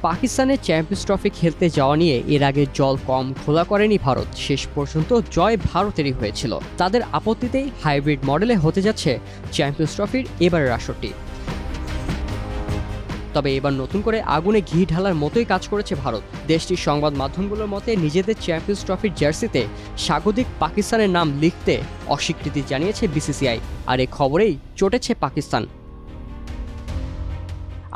পাকিস্তানে champions trophy খেলতে যাওয়া নিয়ে এর আগে জল কম ঘোলা করেনি ভারত। শেষ পর্যন্ত জয় ভারতেরই হয়েছিল। তাদের আপত্তিতেই হাইব্রিড মডেলে হতে যাচ্ছে চ্যাম্পিয়ন্স ট্রফির এবারের আসরটি। তবে এবার নতুন করে আগুনে ঘি ঢালার মতোই কাজ করেছে ভারত। দেশটির সংবাদ মাধ্যমগুলোর মতে নিজেদের চ্যাম্পিয়ন্স ট্রফির জার্সিতে স্বাগতিক পাকিস্তানের নাম লিখতে অস্বীকৃতি জানিয়েছে বিসিসিআই। আর এই খবরেই চটেছে পাকিস্তান।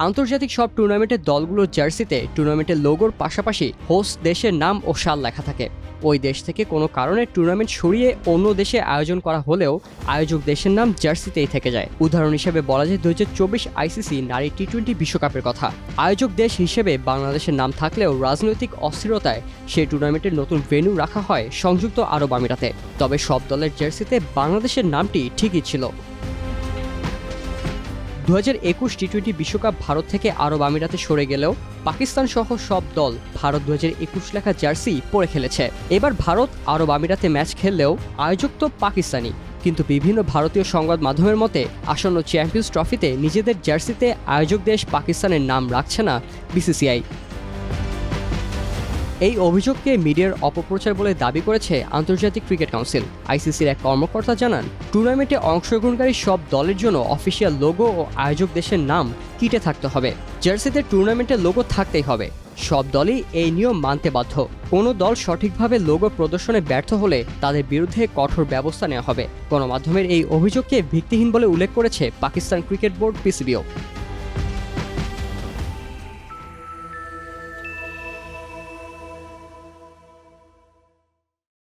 আন্তর্জাতিক সব টুর্নামেন্টের দলগুলোর জার্সিতে টুর্নামেন্টের লোগোর পাশাপাশি হোস্ট দেশের নাম ও সাল লেখা থাকে। ওই দেশ থেকে কোনো কারণে টুর্নামেন্ট সরিয়ে অন্য দেশে আয়োজন করা হলেও আয়োজক দেশের নাম জার্সিতেই থেকে যায়। উদাহরণ হিসেবে বলা যায় 2024 আইসিসি নারী টি-20 বিশ্বকাপের কথা। আয়োজক দেশ হিসেবে বাংলাদেশের নাম থাকলেও রাজনৈতিক অস্থিরতায় সেই টুর্নামেন্টের নতুন ভেন্যু রাখা হয় সংযুক্ত আরব আমিরাতে। তবে সব দলের জার্সিতে বাংলাদেশের নামটি ঠিকই ছিল। 2021 টি-20 বিশ্বকাপ ভারত থেকে আরব আমিরাতে সরে গেলেও পাকিস্তান সহ সব দল ভারত 2021 লেখা জার্সি পরে খেলেছে। এবার ভারত আরব আমিরাতে ম্যাচ খেললেও আয়োজক তো পাকিস্তানি। কিন্তু বিভিন্ন ভারতীয় সংবাদ মাধ্যমের মতে আসন্ন চ্যাম্পিয়ন্স ট্রফিতে নিজেদের জার্সিতে আয়োজক দেশ পাকিস্তানের নাম রাখছে না বিসিসিআই। এই অভিযোগকে মিডিয়ার অপপ্রচার বলে দাবি করেছে আন্তর্জাতিক ক্রিকেট কাউন্সিল। আইসিসির এক কর্মকর্তা জানান, টুর্নামেন্টে অংশগ্রহণকারী সব দলের জন্য অফিসিয়াল লোগো ও আয়োজক দেশের নাম কিটে থাকতে হবে। জার্সিতে টুর্নামেন্টের লোগো থাকতেই হবে। সব দলই এই নিয়ম মানতে বাধ্য। কোনো দল সঠিকভাবে লোগো প্রদর্শনে ব্যর্থ হলে তাদের বিরুদ্ধে কঠোর ব্যবস্থা নেওয়া হবে। গণমাধ্যমের এই অভিযোগকে ভিত্তিহীন বলে উল্লেখ করেছে পাকিস্তান ক্রিকেট বোর্ড পিসিবিও।